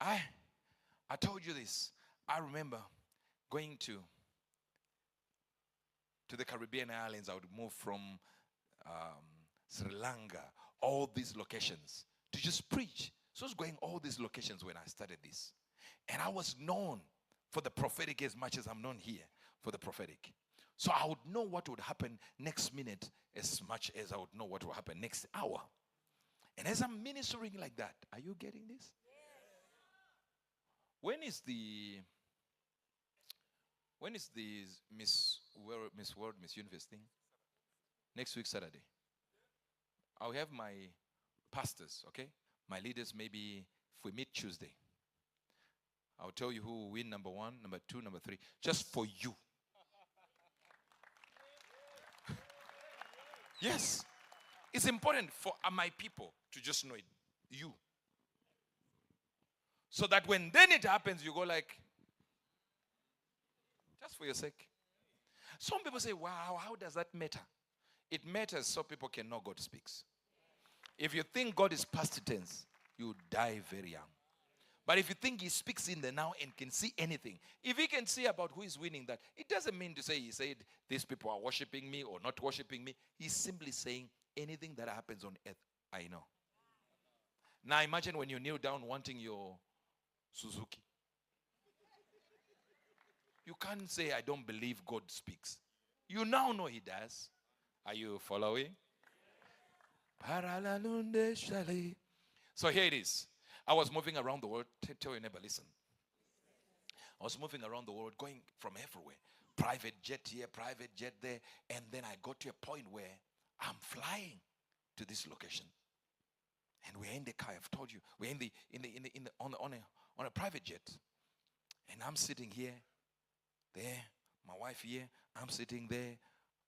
I told you this. I remember going to the Caribbean islands. I would move from Sri Lanka, all these locations, to just preach. So I was going all these locations when I started this. And I was known for the prophetic as much as I'm known here for the prophetic. So I would know what would happen next minute as much as I would know what will happen next hour. And as I'm ministering like that, are you getting this? When is the Miss World, Miss Universe thing? Next week, Saturday. I'll have my pastors, okay? My leaders, maybe if we meet Tuesday. I'll tell you who will win number 1, number 2, number 3, just for you. Yes. It's important for my people to just know it. You. So that when then it happens, you go like, just for your sake. Some people say, wow, how does that matter? It matters so people can know God speaks. If you think God is past tense, you die very young. But if you think he speaks in the now and can see anything, if he can see about who is winning that, it doesn't mean to say he said these people are worshiping me or not worshiping me. He's simply saying anything that happens on earth, I know. Now imagine when you kneel down wanting your Suzuki. You can't say, I don't believe God speaks. You now know he does. Are you following? So here it is. I was moving around the world. Tell your neighbor, listen. I was moving around the world, going from everywhere. Private jet here, private jet there. And then I got to a point where I'm flying to this location. And we're in the car. I've told you. We're on a private jet. And I'm sitting here, there. My wife here. I'm sitting there.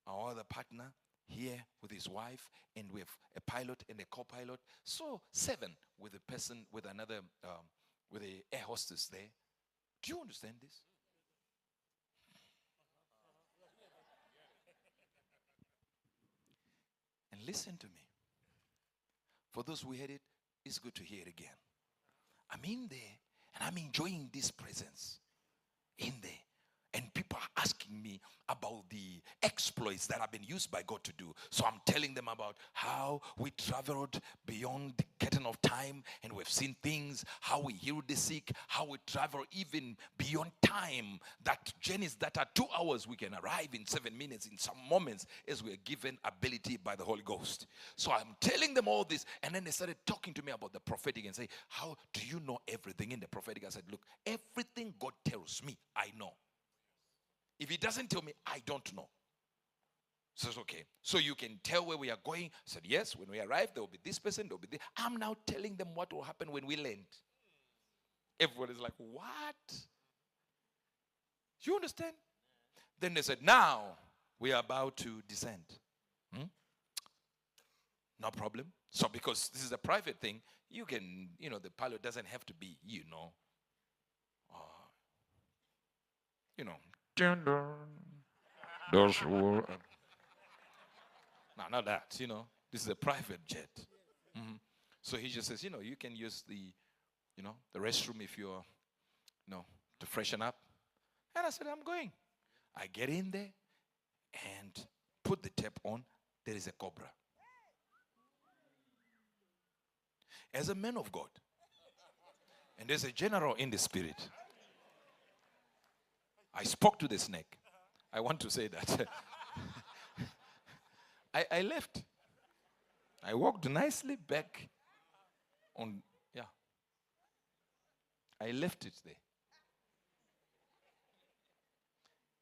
Our other partner here with his wife, and we have a pilot and a co-pilot. So 7 with a person, with another, with a air hostess there. Do you understand this? And listen to me. For those who heard it, it's good to hear it again. I'm in there, and I'm enjoying this presence in there. And people are asking me about the exploits that have been used by God to do. So I'm telling them about how we traveled beyond the curtain of time and we've seen things, how we healed the sick, how we travel even beyond time. That journeys that are 2 hours, we can arrive in 7 minutes in some moments as we are given ability by the Holy Ghost. So I'm telling them all this, and then they started talking to me about the prophetic and say, how do you know everything in the prophetic? I said, look, everything God tells me, I know. If he doesn't tell me, I don't know. So it's okay. So you can tell where we are going. I said, yes, when we arrive, there will be this person, there will be this. I'm now telling them what will happen when we land. Everyone is like, what? You understand? Then they said, now we are about to descend. No problem. So because this is a private thing, you can, the pilot doesn't have to be, those who no, not that, this is a private jet. So he just says, you can use the restroom if you're, to freshen up. And I said, I'm going. I get in there and put the tape on. There is a Cobra. As a man of God, and there's a general in the spirit, I spoke to the snake. I want to say that. I left. I walked nicely back on, I left it there.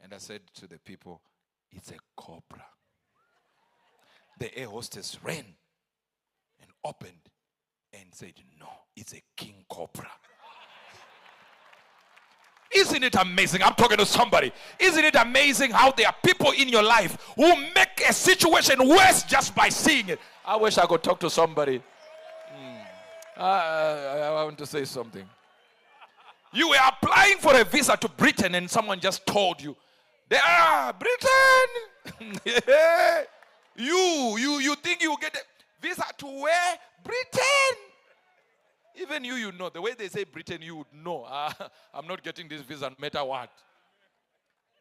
And I said to the people, it's a Cobra. The air hostess ran and opened and said, no, it's a king cobra. Isn't it amazing? I'm talking to somebody. Isn't it amazing how there are people in your life who make a situation worse just by seeing it? I wish I could talk to somebody. I want to say something. You were applying for a visa to Britain and someone just told you, there are Britain. You think you get a visa to where? Britain. Even you know. The way they say Britain, you would know. I'm not getting this visa no matter what.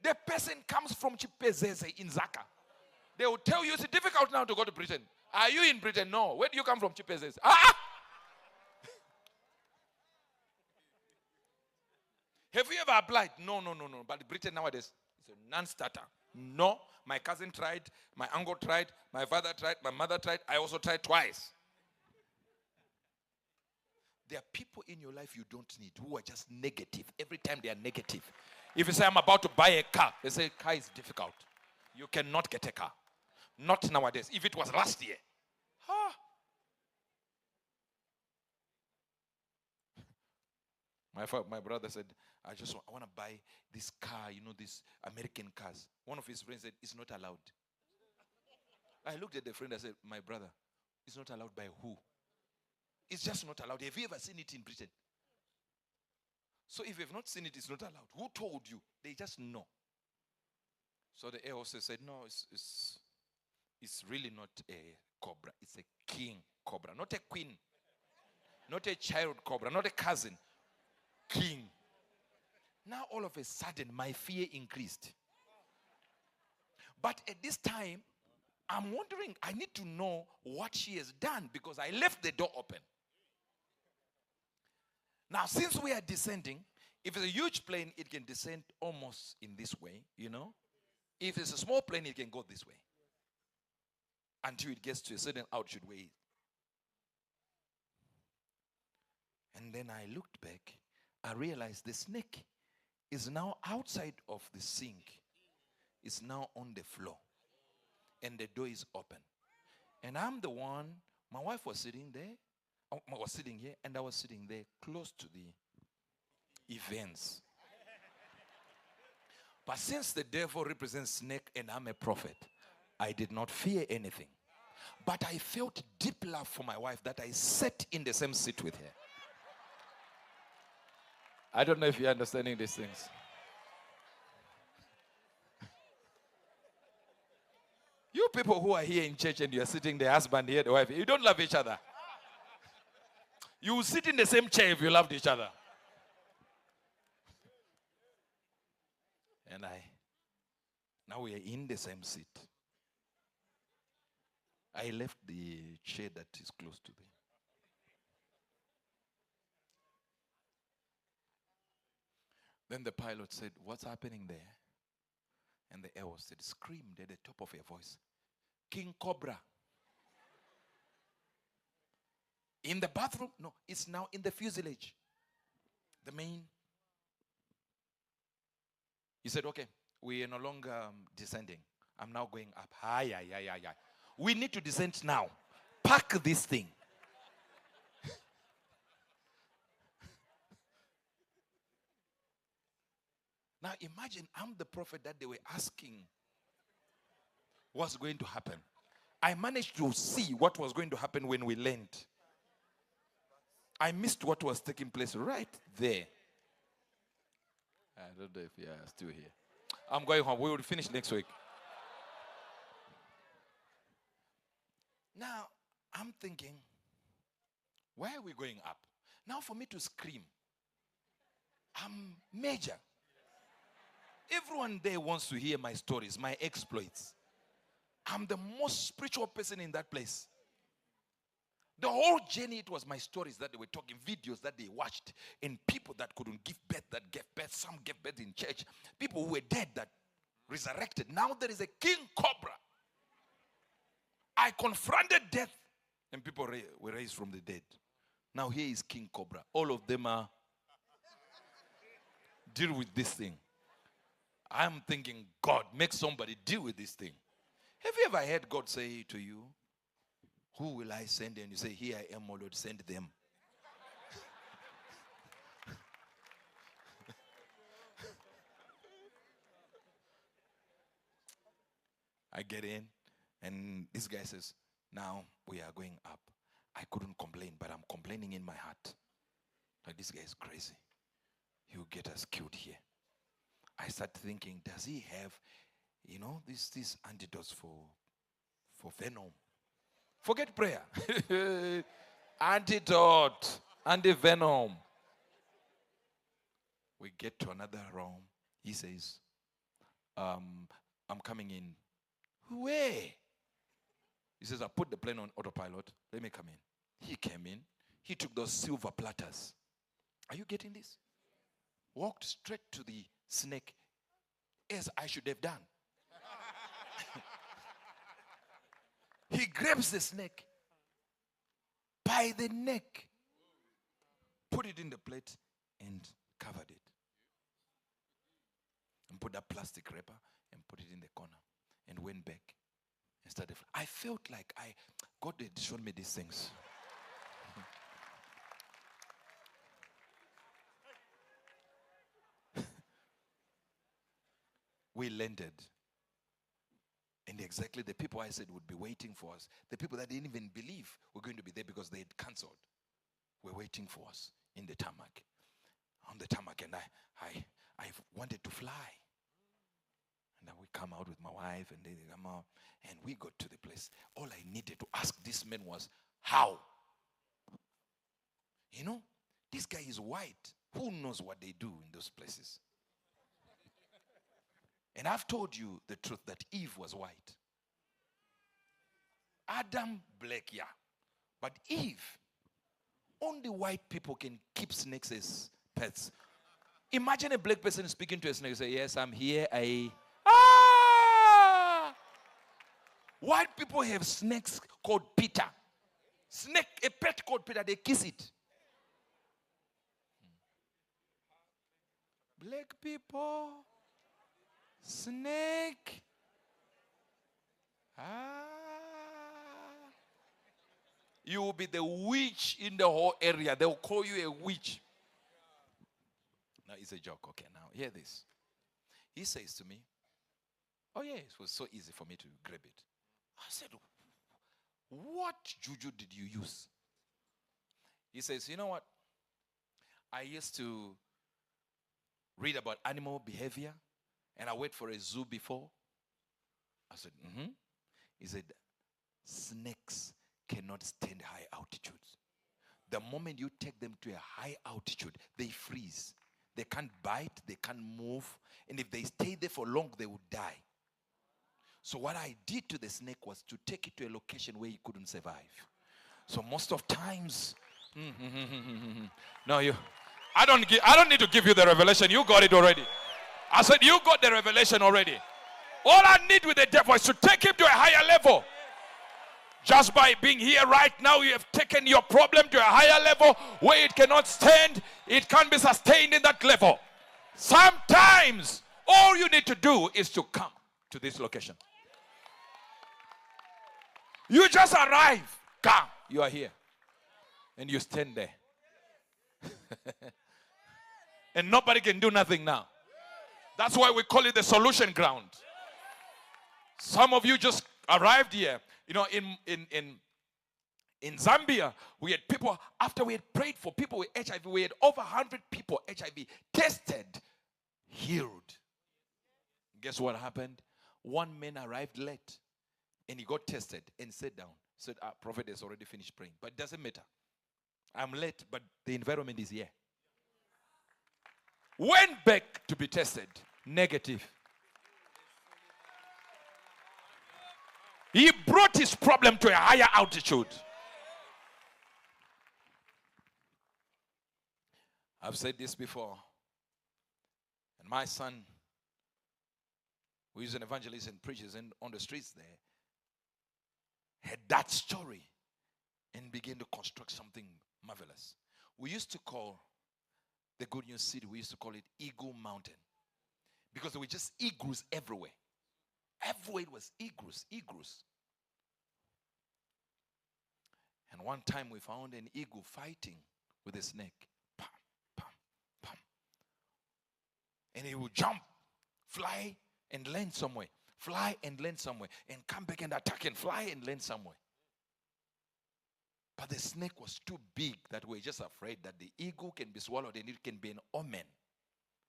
The person comes from Chipezeze in Zaka. They will tell you it's difficult now to go to Britain. Are you in Britain? No. Where do you come from, Chipezeze? Have you ever applied? No. But Britain nowadays is a non-starter. No. My cousin tried. My uncle tried. My father tried. My mother tried. I also tried twice. There are people in your life you don't need who are just negative. Every time they are negative. If you say, I'm about to buy a car, they say, car is difficult. You cannot get a car. Not nowadays. If it was last year. My brother said, I want to buy this car, these American cars. One of his friends said, it's not allowed. I looked at the friend and said, my brother, it's not allowed by who? It's just not allowed. Have you ever seen it in Britain? So if you've not seen it, it's not allowed. Who told you? They just know. So the air hostess said, no, it's really not a cobra. It's a king cobra, not a queen. Not a child cobra, not a cousin. King. Now all of a sudden, my fear increased. But at this time, I'm wondering, I need to know what she has done because I left the door open. Now, since we are descending, if it's a huge plane, it can descend almost in this way, If it's a small plane, it can go this way. Until it gets to a certain altitude way. And then I looked back. I realized the snake is now outside of the sink. It's now on the floor. And the door is open. And I'm the one, my wife was sitting there. I was sitting here and I was sitting there close to the events. But since the devil represents snake and I'm a prophet, I did not fear anything. But I felt deep love for my wife that I sat in the same seat with her. I don't know if you're understanding these things. You people who are here in church and you're sitting, the husband here, the wife, you don't love each other. You will sit in the same chair if you loved each other. And now we are in the same seat. I left the chair that is close to the. Then the pilot said, what's happening there? And the air hostess screamed at the top of her voice, King Cobra. In the bathroom? No, it's now in the fuselage. The main. He said, okay, we are no longer descending. I'm now going up. Hi. We need to descend now. Pack this thing. Now imagine I'm the prophet that they were asking what's going to happen. I managed to see what was going to happen when we land. I missed what was taking place right there. I don't know if you are still here. I'm going home. We will finish next week. Now, I'm thinking, why are we going up? Now for me to scream, I'm major. Everyone there wants to hear my stories, my exploits. I'm the most spiritual person in that place. The whole journey, it was my stories that they were talking, videos that they watched, and people that couldn't give birth, that gave birth. Some gave birth in church. People who were dead that resurrected. Now there is a King Cobra. I confronted death, and people were raised from the dead. Now here is King Cobra. All of them are deal with this thing. I'm thinking, God, make somebody deal with this thing. Have you ever heard God say to you, who will I send? And you say, here I am, O Lord, send them. I get in, and this guy says, now we are going up. I couldn't complain, but I'm complaining in my heart. Like, this guy is crazy. He'll get us killed here. I start thinking, does he have, these antidotes for venom? Forget prayer. Antidote. Anti-venom. We get to another room. He says, I'm coming in. Where? He says, I put the plane on autopilot. Let me come in. He came in. He took those silver platters. Are you getting this? Walked straight to the snake, as I should have done. He grabs the snake by the neck, put it in the plate, and covered it. And put that plastic wrapper and put it in the corner and went back and started. I felt like God had shown me these things. We landed. And exactly the people I said would be waiting for us, the people that didn't even believe were going to be there because they had cancelled, were waiting for us in the tarmac. On the tarmac, and I wanted to fly. And then we come out with my wife, and they come out, and we got to the place. All I needed to ask this man was, how? You know, this guy is white. Who knows what they do in those places? And I've told you the truth that Eve was white. Adam, black, yeah. But Eve, only white people can keep snakes as pets. Imagine a black person speaking to a snake and say, yes, I'm here. White people have snakes called Peter. Snake, a pet called Peter, they kiss it. Black people, snake. You will be the witch in the whole area. They will call you a witch. Now it's a joke. Okay, now hear this. He says to me, oh yeah, it was so easy for me to grab it. I said, what juju did you use? He says, you know what? I used to read about animal behavior, and I went for a zoo before. I said, mm-hmm. He said, snakes cannot stand high altitudes. The moment you take them to a high altitude, they freeze. They can't bite, they can't move, and if they stay there for long, they will die. So what I did to the snake was to take it to a location where he couldn't survive. So most of times, no, I don't need to give you the revelation. You got it already. I said, you got the revelation already. All I need with the devil is to take him to a higher level. Just by being here right now, you have taken your problem to a higher level where it cannot stand. It can't be sustained in that level. Sometimes, all you need to do is to come to this location. You just arrive. Come. You are here. And you stand there. And nobody can do nothing now. That's why we call it the solution ground. Some of you just arrived here. You know, in Zambia, we had people, after we had prayed for people with HIV, we had over 100 people HIV tested, healed. Guess what happened? One man arrived late, and he got tested and sat down. Said, prophet has already finished praying. But it doesn't matter. I'm late, but the environment is here. Went back to be tested. Negative. He brought his problem to a higher altitude. I've said this before. And my son, who is an evangelist and preaches on the streets there, had that story and began to construct something marvelous. We used to call the Good News City, we used to call it Eagle Mountain. Because there were just eagles everywhere. Everywhere it was eagles. And one time we found an eagle fighting with a snake. Pam, pam, pam. And he would jump, fly, and land somewhere. Fly and land somewhere. And come back and attack and fly and land somewhere. But the snake was too big that we're just afraid that the eagle can be swallowed and it can be an omen.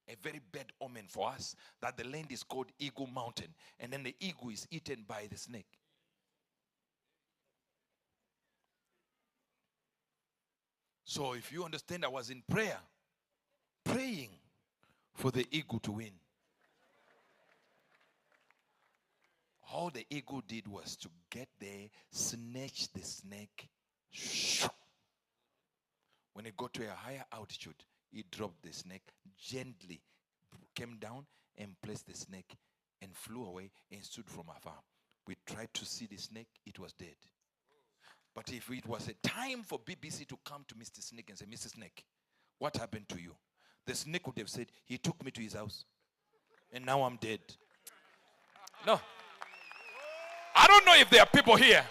A very bad omen for us, that the land is called Eagle Mountain, and then the eagle is eaten by the snake. So if you understand, I was in prayer, praying for the eagle to win. All the eagle did was to get there, snatch the snake. When it got to a higher altitude, he dropped the snake gently, came down and placed the snake and flew away and stood from afar. We tried to see the snake, it was dead. But if it was a time for BBC to come to Mr. Snake and say, Mr. Snake, what happened to you? The snake would have said, he took me to his house and now I'm dead. No. I don't know if there are people here